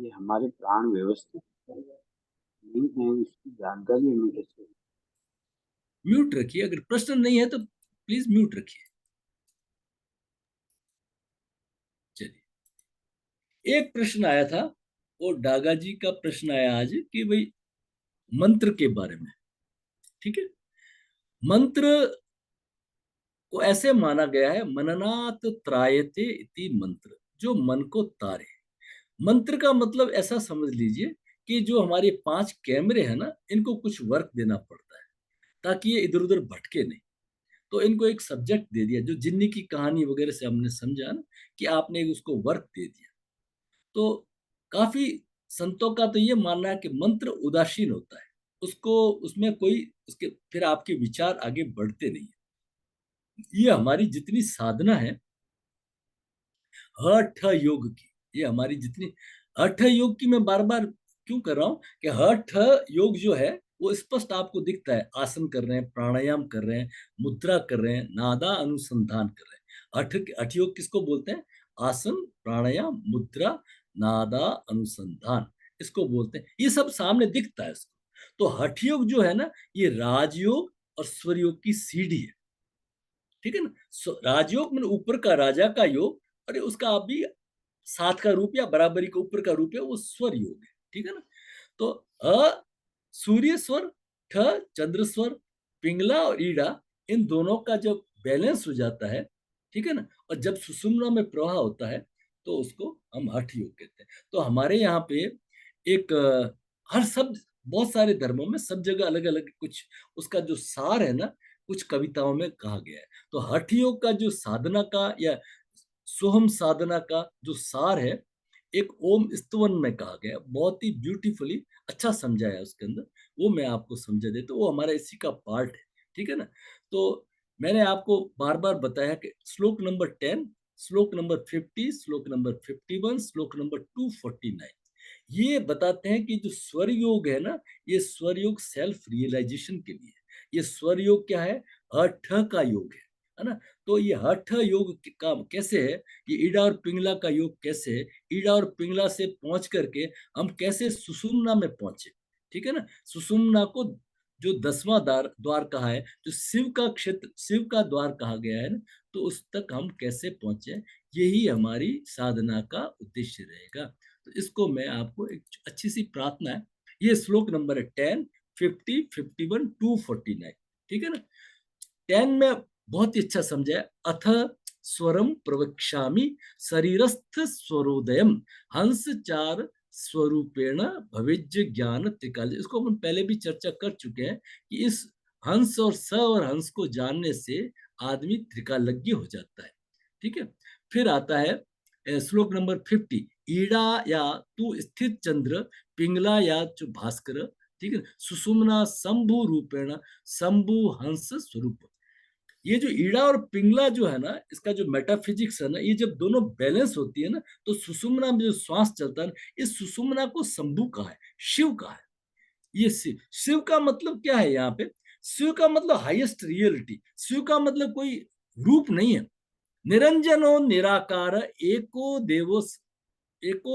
ये हमारे प्राण व्यवस्थित नहीं है, इसकी जानकारी हमें कैसे होगी? म्यूट रखिए, अगर प्रश्न नहीं है तो प्लीज म्यूट रखिए। चलिए, एक प्रश्न आया था, वो डागा जी का प्रश्न आया आज कि भाई मंत्र के बारे में। ठीक है, मंत्र को ऐसे माना गया है, मननात त्रायते इति मंत्र, जो मन को तारे। मंत्र का मतलब ऐसा समझ लीजिए कि जो हमारे 5 कैमरे हैं ना, इनको कुछ वर्क देना पड़ता है ताकि ये इधर उधर भटके नहीं। तो इनको एक सब्जेक्ट दे दिया, जो जिन्नी की कहानी वगैरह से हमने समझा ना, कि आपने उसको वर्क दे दिया। तो काफी संतों का तो ये मानना है कि मंत्र उदासीन होता है, उसको उसमें कोई उसके फिर आपके विचार आगे बढ़ते नहीं है। ये हमारी जितनी साधना है हठ योग की, ये हमारी जितनी हठ योग की, मैं बार बार क्यों कर रहा हूँ कि हठ योग जो है वो स्पष्ट आपको दिखता है। आसन कर रहे हैं, प्राणायाम कर रहे हैं, मुद्रा कर रहे हैं, नादा अनुसंधान कर रहे हैं। हठ योग किसको बोलते हैं? आसन, प्राणायाम, मुद्रा, नादा अनुसंधान, इसको बोलते हैं। ये सब सामने दिखता है इसको। तो हठ योग जो है ना, ये राजयोग और स्वर योग की सीढ़ी है। ठीक है ना? राजयोग मतलब ऊपर का राजा का योग, और उसका आप भी साथ का रूप या बराबरी के ऊपर का रूप है, वो स्वर योग है। ठीक है ना? तो अ सूर्य स्वर, ठ चंद्र स्वर, पिंगला और ईड़ा, इन दोनों का जब बैलेंस हो जाता है, ठीक है ना, और जब सुषुम्ना में प्रवाह होता है, तो उसको हम हठ योग कहते हैं। तो हमारे यहाँ पे एक हर शब्द, बहुत सारे धर्मों में सब जगह अलग अलग कुछ उसका जो सार है ना, कुछ कविताओं में कहा गया है। तो हठ योग का जो साधना का या सोहम साधना का जो सार है, एक ओम स्तवन में कहा गया, बहुत ही ब्यूटीफुली अच्छा समझाया है उसके अंदर। वो मैं आपको समझा देता हूँ, वो हमारा इसी का पार्ट है। ठीक है ना? तो मैंने आपको बार बार बताया कि श्लोक नंबर 10, श्लोक नंबर 50, श्लोक नंबर 51, श्लोक नंबर 249, ये बताते हैं कि जो स्वर योग है ना, ये स्वर योग सेल्फ रियलाइजेशन के लिए है। ये स्वर योग क्या है? हठ का योग है ना? तो ये हठ योग का कैसे है, ये ईड़ा और पिंगला का योग कैसे है, ईड़ा और पिंगला से पहुंच करके हम कैसे सुषुम्ना में पहुंचे। ठीक है ना? सुषुम्ना को जो 10वां द्वार द्वार कहा है, जो शिव का क्षेत्र, शिव का द्वार कहा गया है ना, तो उस तक हम कैसे पहुंचे, यही हमारी साधना का उद्देश्य रहेगा। तो इसको मैं आपको एक अच्छी सी प्रार्थना है, ये श्लोक नंबर है 10, 50, 51, 249। ठीक है ना? 10 में बहुत ही अच्छा समझा है। अथ स्वरम प्रवक्ष्यामि शरीरस्थ स्वरोदयम हंस चार स्वरूपेण भविज्य ज्ञान त्रिकाल। इसको अपन पहले भी चर्चा कर चुके हैं कि इस हंस और स और हंस को जानने से आदमी त्रिकालज्ञ हो जाता है। ठीक है? फिर आता है श्लोक नंबर 50, ईड़ा या तू स्थित चंद्र, पिंगला या चु भास्कर, ठीक है, सुषुम्ना शंभु रूपेण शंभु हंस स्वरूप। ये जो ईड़ा और पिंगला जो है ना, इसका जो मेटाफिजिक्स है ना, ये जब दोनों बैलेंस होती है ना, तो सुषुम्ना में जो श्वास चलता है ना, इस सुषुम्ना को शंभु कहा है, शिव कहा है। ये शिव, शिव का मतलब क्या है यहाँ पे? शिव का मतलब हाईएस्ट रियलिटी, शिव का मतलब कोई रूप नहीं है। निरंजनो निराकार एको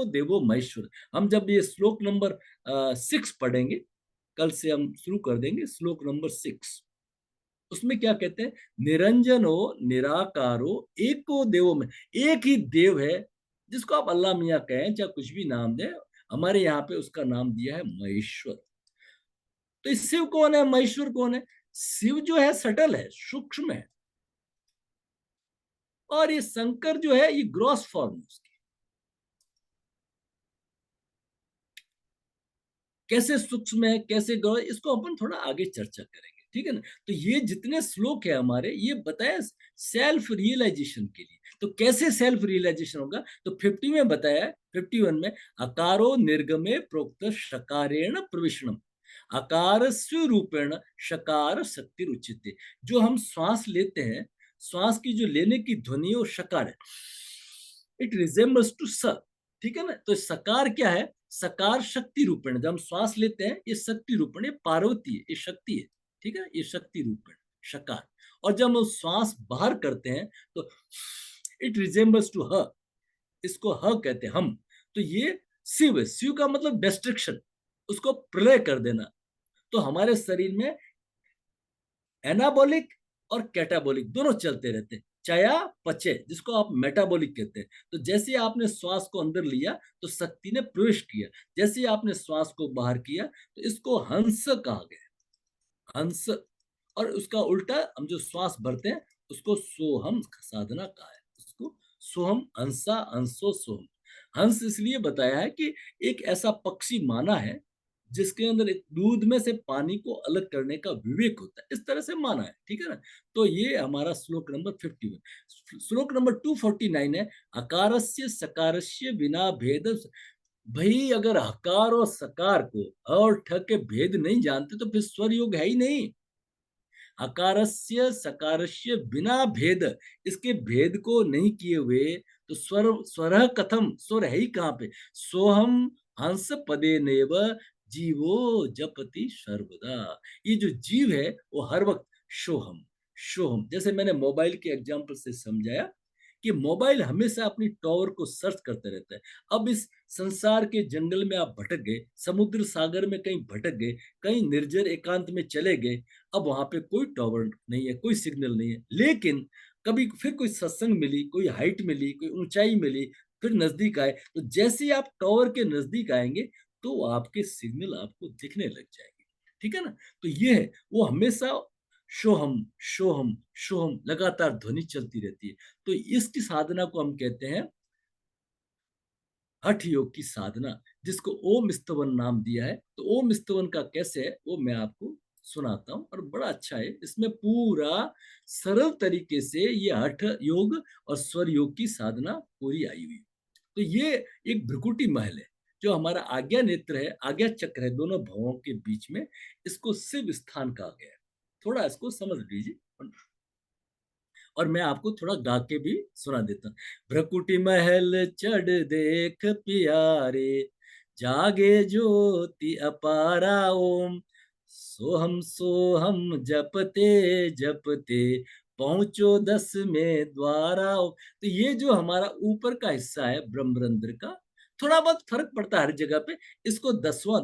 देवो महेश्वर। हम जब ये श्लोक नंबर 6 पढ़ेंगे, कल से हम शुरू कर देंगे श्लोक नंबर 6। उसमें क्या कहते हैं? निरंजनो निराकारो एको देवो में, एक ही देव है, जिसको आप अल्लाह मियाँ कहें चाहे कुछ भी नाम दें, हमारे यहाँ पे उसका नाम दिया है महेश्वर। तो इस शिव कौन है, महेश्वर कौन है? शिव जो है सटल है, सूक्ष्म है, और ये शंकर जो है ये ग्रॉस फॉर्म है उसकी। कैसे सूक्ष्म है, कैसे ग्रह, इसको अपन थोड़ा आगे चर्चा करेंगे। ठीक है ना? तो ये जितने श्लोक है हमारे, ये बताया सेल्फ रियलाइजेशन के लिए। तो कैसे सेल्फ रियलाइजेशन होगा? तो 50 में बताया, 51 में, अकारो निर्गमे प्रोक्त शकारेण प्रविष्णम, अकार स्वरूपेण शकार शक्ति उच्यते। जो हम श्वास लेते हैं, श्वास की जो लेने की ध्वनि वो शकार है, इट रिजेम्बल्स टू स। ठीक है ना? तो सकार क्या है? सकार शक्ति रूपेण, जब हम श्वास लेते हैं ये शक्ति रूपेण, ये पार्वती है, ये शक्ति है। ठीक है? ये शक्ति रूपेण शकार। और जब हम श्वास बाहर करते हैं तो इट रिजेम्बल्स टू ह, इसको ह कहते हैं हम। तो ये शिव, शिव का मतलब डिस्ट्रक्शन, उसको प्रलय कर देना। तो हमारे शरीर में एनाबॉलिक और कैटाबॉलिक दोनों चलते रहते हैं, चया पचय, जिसको आप मेटाबॉलिक कहते हैं। तो जैसे ही आपने श्वास को अंदर लिया तो शक्ति ने प्रवेश किया, जैसे ही आपने श्वास को बाहर किया तो इसको हंस कहा गया, हंस। और उसका उल्टा हम जो श्वास भरते हैं उसको सोहम साधना कहा है, उसको सोहम, हंसा, हंसो सोहम। हंस इसलिए बताया है कि एक ऐसा पक्षी माना है जिसके अंदर एक दूध में से पानी को अलग करने का विवेक होता है, इस तरह से माना है, ठीक है ना। तो ये हमारा श्लोक नंबर 51। श्लोक नंबर 249 है, अकारस्य सकारस्य बिना भेद। भाई अगर हकार और सकार को अ और ठ के भेद नहीं जानते तो फिर स्वर योग है ही नहीं। अकारस्य सकारस्य बिना भेद, इसके भेद को नहीं किए हुए तो स्वर, स्वर कथम, स्वर है ही कहाँ पे। सोहम हंस पदे नेव जीवो जपति सर्वदा। ये जो जीव है वो हर वक्त सोहम, सोहम, जैसे मैंने मोबाइल के एग्जांपल से समझाया कि मोबाइल हमेशा अपनी टॉवर को सर्च करते रहता है। अब इस संसार के जंगल में आप भटक गए, समुद्र सागर में कहीं भटक गए, कहीं निर्जर एकांत में चले गए, अब वहां पे कोई टॉवर नहीं है, कोई सिग्नल नहीं है, लेकिन कभी फिर कोई सत्संग मिली, कोई हाइट मिली, कोई ऊंचाई मिली, फिर नजदीक आए, तो जैसे ही आप टॉवर के नजदीक आएंगे तो आपके सिग्नल आपको दिखने लग जाएंगे, ठीक है ना। तो ये है, वो हमेशा शोहम, शोहम, शोहम लगातार ध्वनि चलती रहती है। तो इसकी साधना को हम कहते हैं हठ योग की साधना, जिसको ओम स्तवन नाम दिया है। तो ओम स्तवन का कैसे है वो मैं आपको सुनाता हूँ, और बड़ा अच्छा है, इसमें पूरा सरल तरीके से ये हठ योग और स्वर योग की साधना पूरी आई हुई। तो ये एक भ्रुकुटी महल है, जो हमारा आज्ञा नेत्र है, आज्ञा चक्र है, दोनों भवों के बीच में, इसको शिव स्थान कहा गया है। थोड़ा इसको समझ लीजिए, और मैं आपको थोड़ा गा के भी सुना देता हूँ। भ्रकुटी महल चढ़ देख प्यारे, जागे ज्योति अपारा ओम, सोहम सोहम जपते जपते पहुंचो 10वें द्वारा ओम। तो ये जो हमारा ऊपर का हिस्सा है ब्रह्मरंध्र का, थोड़ा बहुत फर्क पड़ता है हर जगह पे। इसको 10वां,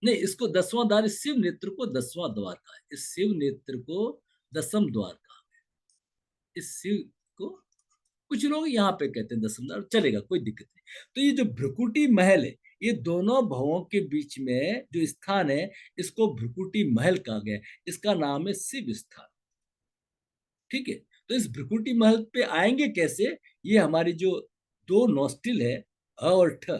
नहीं, इसको 10वां द्वार, इस शिव नेत्र को 10वां द्वार का है, इस शिव नेत्र को 10म द्वार का, इस शिव को कुछ लोग यहाँ पे कहते हैं दसमदार, चलेगा, कोई दिक्कत नहीं। तो ये जो भ्रुकुटी महल है, ये दोनों भवों के बीच में जो स्थान है, इसको भ्रुकुटी महल कहा गया है। इसका नाम है शिव स्थान, ठीक है। तो इस भ्रुकुटी महल पे आएंगे कैसे, ये हमारी जो दो नोस्टिल है, ह और ठ,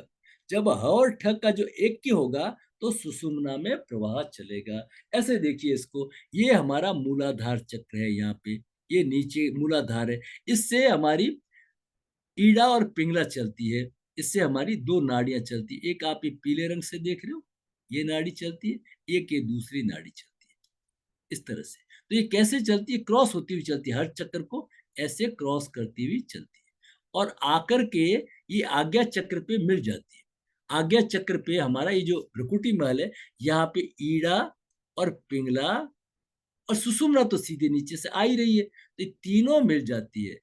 जब ह और ठ का जो एक की होगा तो सुषुम्ना में प्रवाह चलेगा। ऐसे देखिए इसको, ये हमारा मूलाधार चक्र है, यहाँ पे ये नीचे मूलाधार है, इससे हमारी ईड़ा और पिंगला चलती है, इससे हमारी दो नाड़ियां चलती है। एक आप ये पीले रंग से देख रहे हो, ये नाड़ी चलती है, एक ये दूसरी नाड़ी चलती है, इस तरह से। तो ये कैसे चलती है, क्रॉस होती हुई चलती है, हर चक्र को ऐसे क्रॉस करती हुई चलती है, और आकर के ये आज्ञा चक्र पे मिल जाती है। आज्ञा चक्र पे हमारा ये जो भ्रुकुटी महल है, यहाँ पे ईड़ा और पिंगला और सुषुम्ना तो सीधे नीचे से आ ही रही है, तो ये तीनों मिल जाती है।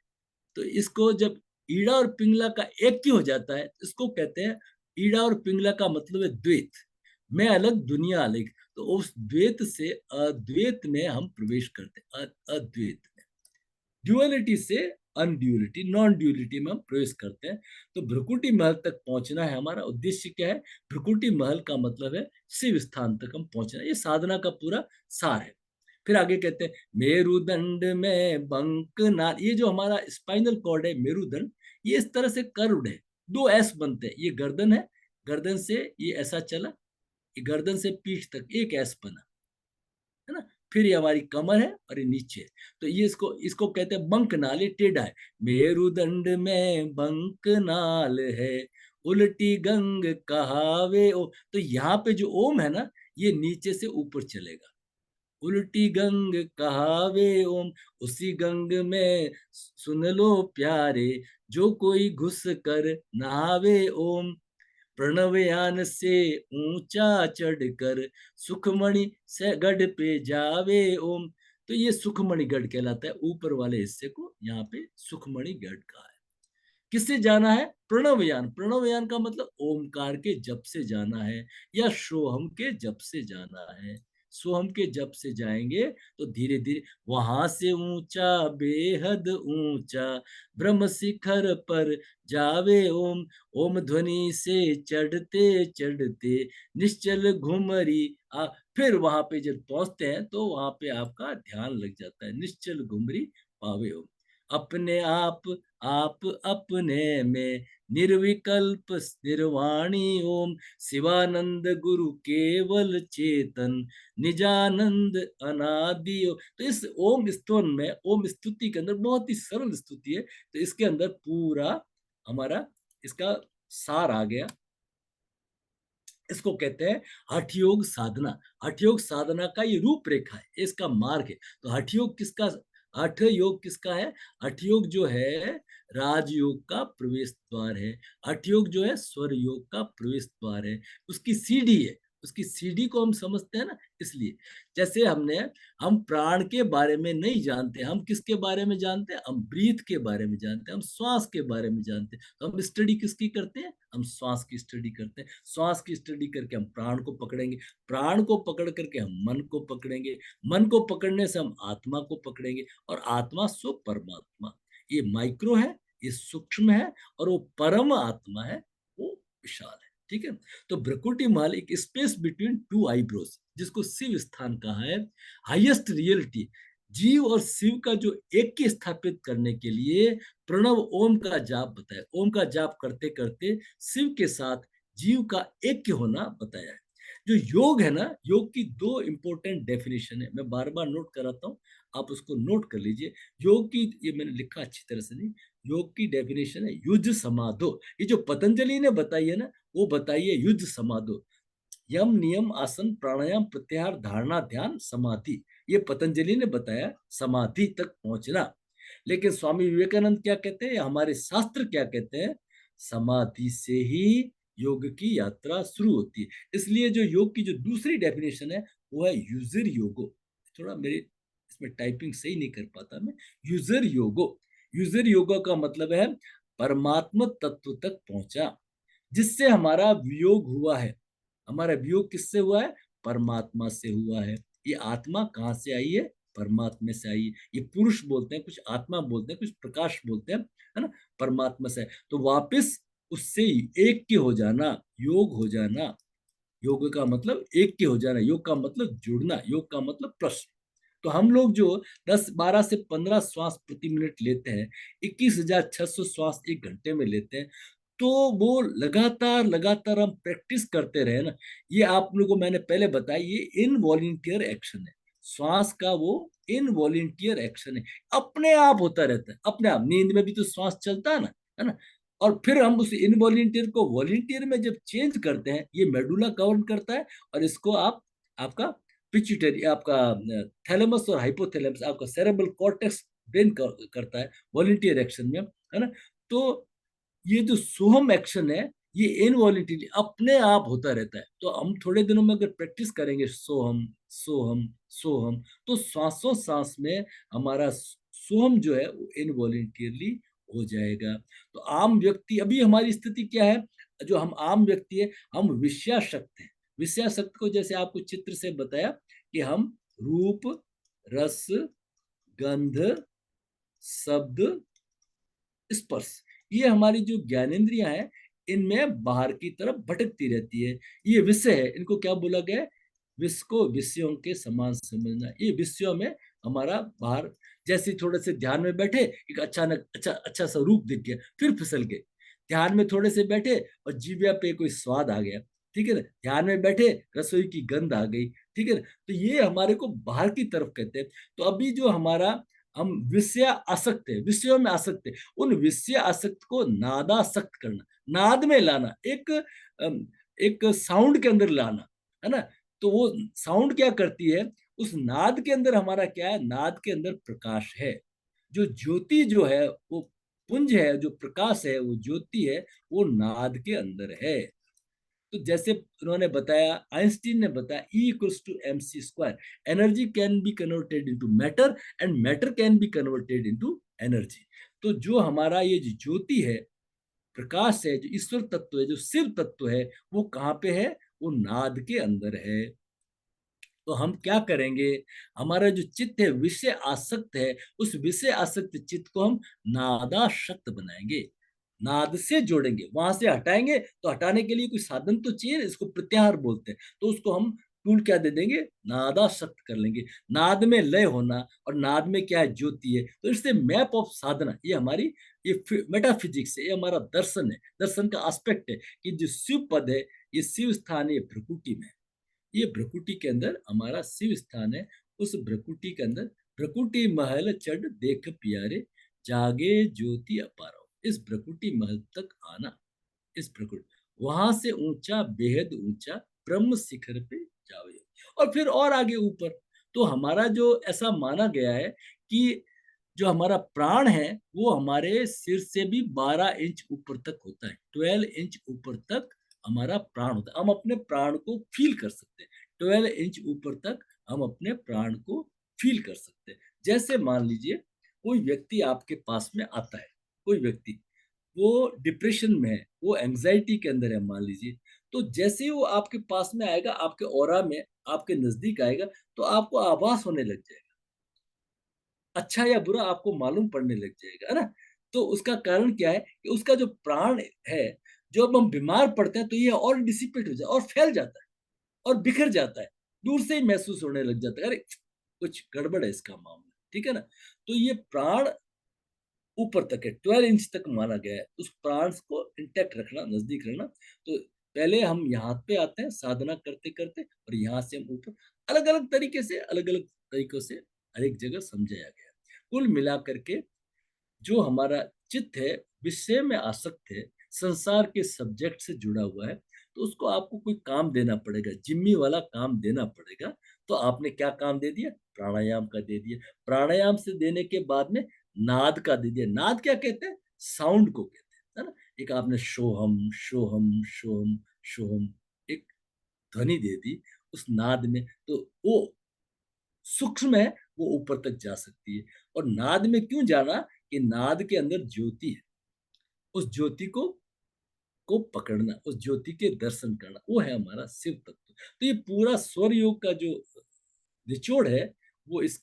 तो इसको जब ईड़ा और पिंगला का एक ही हो जाता है, इसको कहते हैं, ईड़ा और पिंगला का मतलब है द्वैत, मैं अलग दुनिया अलग। तो उस द्वैत से अद्वैत में हम प्रवेश करते हैं, अद्वैत में, ड्युअलिटी से अनड्युअलिटी, नॉन ड्युअलिटी में हम प्रवेश करते हैं। तो भ्रुकुटी महल तक पहुंचना है, हमारा उद्देश्य क्या है, भ्रुकुटी महल का मतलब है शिव स्थान तक हम पहुंचना, ये साधना का पूरा सार है। फिर आगे कहते हैं, मेरुदंड में बंकनाद, ये जो हमारा स्पाइनल कॉर्ड है, मेरुदंड, ये इस तरह से कर्व्ड है, दो एस बनते हैं, ये गर्दन है, गर्दन से ये ऐसा चला, ये गर्दन से पीठ तक एक एस बना, है ना। फिर ये हमारी कमर है और ये नीचे है। तो ये इसको इसको कहते हैं बंकनाल, ये टेढ़ा है। मेरुदंड में बंकनाल है, उल्टी गंग कहावे ओ। तो यहाँ पे जो ओम है ना, ये नीचे से ऊपर चलेगा, उल्टी गंग कहावे ओम, उसी गंग में सुन लो प्यारे, जो कोई घुस कर नहावे ओम, प्रणवयान से ऊंचा चढ़कर सुखमणि से गढ़ पे जावे ओम। तो ये सुखमणि गढ़ कहलाता है, ऊपर वाले हिस्से को यहाँ पे सुखमणि गढ़ कहा है। किससे जाना है? प्रणवयान। प्रणवयान का मतलब ओमकार के जप से जाना है या सोहम के जप से जाना है। सोहम के जप से जाएंगे तो धीरे धीरे वहां से ऊंचा, बेहद ऊंचा ब्रह्म शिखर पर जावे ओम। ओम ध्वनि से चढ़ते चढ़ते निश्चल घुमरी आ। फिर वहां पे जब पहुंचते हैं तो वहां पे आपका ध्यान लग जाता है, निश्चल घुमरी पावे ओम। अपने आप अपने में निर्विकल्प निर्वाणी ओम। शिवानंद गुरु केवल चेतन निजानंद अनादि ओम। तो इस ओम स्तवन में, ओम स्तुति के अंदर बहुत ही सरल स्तुति है, तो इसके अंदर पूरा हमारा इसका सार आ गया। इसको कहते हैं हठ योग साधना। हठ योग साधना का ये रूपरेखा है, इसका मार्ग है। तो हठ योग किसका, हठ योग किसका है? हठ योग जो है राजयोग का प्रवेश द्वार है। हठ योग जो है स्वर योग का प्रवेश द्वार है, उसकी सीढ़ी है। उसकी सीढ़ी को हम समझते हैं ना, इसलिए जैसे हम प्राण के बारे में नहीं जानते, हम किसके बारे में जानते हैं? हम ब्रीथ के बारे में जानते हैं, हम श्वास के बारे में जानते हैं। तो हम स्टडी किसकी करते हैं? हम श्वास की स्टडी करते हैं। श्वास की स्टडी करके हम प्राण को पकड़ेंगे, प्राण को पकड़ करके हम मन को पकड़ेंगे, मन को पकड़ने से हम आत्मा को पकड़ेंगे, और आत्मा सो परमात्मा। ये माइक्रो है, ये सूक्ष्म है, और वो परम आत्मा है, वो विशाल है। ठीक है। तो भ्रकुटी महल एक स्पेस बिटवीन टू आईब्रोज, जिसको शिव स्थान कहा है। हाईएस्ट रियलिटी, जीव और शिव का जो ऐक्य स्थापित करने के लिए प्रणव ओम का जाप बताया। ओम का जाप करते करते शिव के साथ जीव का ऐक्य होना बताया है। जो योग है ना, योग की दो इंपॉर्टेंट डेफिनेशन है, मैं बार बार नोट कराता हूँ, आप उसको नोट कर लीजिए। योग की, ये मैंने लिखा अच्छी तरह से नहीं, योग की डेफिनेशन है युद्ध समाधो। ये जो पतंजलि ने बताई है ना, वो बताइए युद्ध समाधो। यम नियम आसन प्राणायाम प्रत्याहार धारणा ध्यान समाधि, ये पतंजलि ने बताया, समाधि तक पहुंचना। लेकिन स्वामी विवेकानंद क्या कहते हैं, हमारे शास्त्र क्या कहते हैं? समाधि से ही योग की यात्रा शुरू होती है। इसलिए जो योग की जो दूसरी डेफिनेशन है वो है यूजर योगो। थोड़ा मेरे इसमें टाइपिंग सही नहीं कर पाता मैं। यूजर योगो, यूजर योगो का मतलब है परमात्मा तत्व तक पहुंचा, जिससे हमारा वियोग हुआ है। हमारा वियोग किससे हुआ है? परमात्मा से हुआ है। ये आत्मा कहाँ से आई है? परमात्मा से आई है। ये पुरुष बोलते हैं, कुछ आत्मा बोलते हैं, कुछ प्रकाश बोलते हैं, है ना, परमात्मा से। तो वापस उससे एक हो जाना, योग हो जाना। योग का मतलब एक हो जाना, योग का मतलब जुड़ना, योग का मतलब प्रश्न। तो हम लोग जो 10-12 से 15 श्वास प्रति मिनट लेते हैं, 21,600 श्वास एक घंटे में लेते हैं, तो वो लगातार लगातार हम प्रैक्टिस करते रहे ना। ये आप लोगों को मैंने पहले बताया, ये इनवॉलेंटियर एक्शन है। श्वास का वो इनवॉलेंटियर एक्शन है, अपने आप होता रहता है, अपने आप। नींद में भी तो श्वास चलता है ना। और फिर हम उस इनवॉलेंटियर को वॉलेंटियर में जब चेंज करते हैं, ये मेडुला गवर्न करता है, और इसको आपका पिट्यूटरी, आपका थैलेमस और हाइपोथैलेमस, आपका सेरेब्रल कॉर्टेक्स ब्रेन करता है वॉलेंटियर एक्शन में, है ना। तो ये जो सोहम एक्शन है, ये इनवॉलेंटरी अपने आप होता रहता है। तो हम थोड़े दिनों में अगर प्रैक्टिस करेंगे सोहम सोहम सोहम, तो सांसों सांस में हमारा सोहम जो है वो इनवॉलेंटरली हो जाएगा। तो आम व्यक्ति, अभी हमारी स्थिति क्या है? जो हम आम व्यक्ति है, हम विषयासक्त हैं। विषयासक्त को जैसे आपको चित्र से बताया कि हम रूप, रस, गंध, शब्द, स्पर्श, ये हमारी जो ज्ञानेंद्रियां हैं, इनमें बाहर की तरफ भटकती रहती है। ये विषय है, इनको क्या बोला गया है? विषय को विषयों के समान समझना। ये विषयों में हमारा बाहर, जैसे थोड़े से ध्यान में बैठे, एक अचानक अच्छा अच्छा सा रूप दिख गया, फिर फिसल गए। ध्यान में थोड़े से बैठे और जीभा पे कोई स्वाद आ गया, ठीक है ना। ध्यान में बैठे, रसोई की गंध आ गई, ठीक है ना। तो ये हमारे को बाहर की तरफ कहते हैं। तो अभी जो हमारा, हम विषय आसक्त है, विषयों में आसक्त है, उन विषय आसक्त को नादासक्त करना, नाद में लाना, एक साउंड के अंदर लाना, है ना। तो वो साउंड क्या करती है? उस नाद के अंदर हमारा क्या है? नाद के अंदर प्रकाश है। जो ज्योति जो है वो पुंज है, जो प्रकाश है वो ज्योति है, वो नाद के अंदर है। तो जैसे उन्होंने बताया, आइंस्टीन ने बताया, E equals to mc square, energy can be converted into matter and matter can be converted into energy. तो जो हमारा ये जो ज्योति है, प्रकाश है, जो ईश्वर तत्व है, जो शिव तत्व है, वो कहाँ पे है? वो नाद के अंदर है। तो हम क्या करेंगे? हमारा जो चित्त है विषय आसक्त है, उस विषय आसक्त चित्त को हम नादाशक्त बनाएंगे, नाद से जोड़ेंगे। वहां से हटाएंगे तो हटाने के लिए कोई साधन तो चाहिए, इसको प्रत्याहार बोलते हैं। तो उसको हम टूल क्या दे देंगे? नादाशक्त कर लेंगे। नाद में लय होना, और नाद में क्या है? ज्योति है। तो इससे मैप ऑफ साधना, ये हमारी ये मेटाफिजिक्स है, ये हमारा दर्शन है, दर्शन का एस्पेक्ट है कि जो शिव पद है, ये शिव स्थान है भ्रकुटी में। ये भ्रकुटी के अंदर हमारा शिव स्थान है। उस भ्रकुटी के अंदर भ्रकुटी महल चढ़ देख प्यारे, जागे ज्योति अपारो। इस भ्रकुटी महल तक आना, इस भ्रकुटी, वहां से ऊंचा, बेहद ऊंचा ब्रह्म शिखर पे जाओ, और फिर और आगे ऊपर। तो हमारा जो ऐसा माना गया है कि जो हमारा प्राण है वो हमारे सिर से भी 12 इंच ऊपर तक होता है, 12 इंच ऊपर तक हमारा प्राण होता है। हम अपने प्राण को फील कर सकते हैं, 12 इंच ऊपर तक हम अपने प्राण को फील कर सकते हैं। जैसे मान लीजिए कोई व्यक्ति आपके पास में आता है, कोई व्यक्ति वो डिप्रेशन में है, वो एंजाइटी के अंदर है मान लीजिए, तो जैसे ही वो आपके पास में आएगा, आपके ऑरा में, आपके नजदीक आएगा, तो आपको आभास होने लग जाएगा, अच्छा या बुरा आपको मालूम पड़ने लग जाएगा, है ना। तो उसका कारण क्या है कि उसका जो प्राण है, जब हम बीमार पड़ते हैं तो ये और डिसिपेट हो जाता है और फैल जाता है और बिखर जाता है, दूर से ही महसूस होने लग जाता है, अरे कुछ गड़बड़ है इसका मामला, ठीक है ना। तो ये प्राण ऊपर तक है, 12 इंच तक माना गया है, उस प्राण को इंटैक्ट रखना, नजदीक रखना। तो पहले हम यहाँ पे आते हैं साधना करते करते, और यहाँ से हम ऊपर, अलग अलग तरीके से, अलग अलग तरीकों से हर एक जगह समझाया गया। कुल मिलाकर के जो हमारा चित्त है विषय में आसक्त है, संसार के सब्जेक्ट से जुड़ा हुआ है, तो उसको आपको कोई काम देना पड़ेगा, जिम्मी वाला काम देना पड़ेगा। तो आपने क्या काम दे दिया? प्राणायाम का दे दिया। प्राणायाम से देने के बाद में नाद का दे दिया। नाद क्या कहते हैं? साउंड को कहते हैं, है ना। एक आपने शोहम शोहम शोहम शोहम, एक ध्वनि दे दी उस नाद में, तो वो सूक्ष्म है, वो ऊपर तक जा सकती है। और नाद में क्यों जाना? कि नाद के अंदर ज्योति है, उस ज्योति को पकड़ना, उस ज्योति के दर्शन करना, वो है हमारा शिव तत्व। तो ये पूरा स्वर योग का जो निचोड़ है, वो इस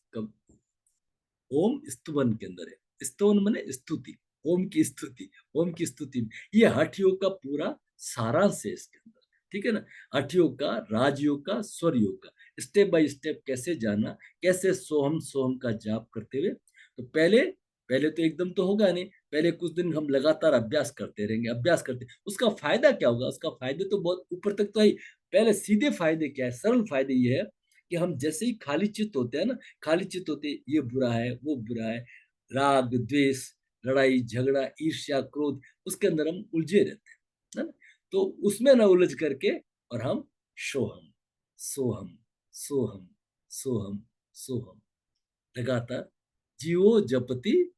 ओम स्तुवन के अंदर है। स्तवन माने स्तुति, ओम की स्तुति, ओम की स्तुति। ये हठ योग का पूरा सारांश है इसके अंदर, ठीक है ना। हठ योग का, राजयोग का, स्वर योग का, स्टेप बाय स्टेप कैसे जाना, कैसे सोहम सोहम का जाप करते हुए। तो पहले पहले तो एकदम तो होगा नहीं, पहले कुछ दिन हम लगातार अभ्यास करते रहेंगे, अभ्यास करते। उसका फायदा क्या होगा? उसका फायदे तो बहुत ऊपर तक तो है। पहले सीधे फायदे क्या है, सरल फायदे ये है कि हम जैसे ही खाली चित्त होते हैं ना, खाली चित्त होते, ये बुरा है, वो बुरा है, राग द्वेष, लड़ाई झगड़ा, ईर्ष्या क्रोध, उसके अंदर हम उलझे रहते हैं, है ना। तो उसमें ना उलझ करके, और हम सोहम सोहम सोहम सोहम सोहम लगातार, जीवो जपति,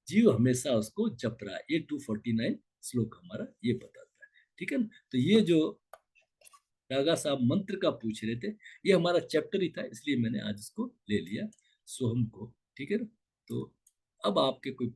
जीव हमेशा उसको जप रहा है। ये 249 श्लोक हमारा ये बताता है, ठीक है ना। तो ये जो रागा साहब मंत्र का पूछ रहे थे, ये हमारा चैप्टर ही था, इसलिए मैंने आज इसको ले लिया, सोहम को, ठीक है ना। तो अब आपके कोई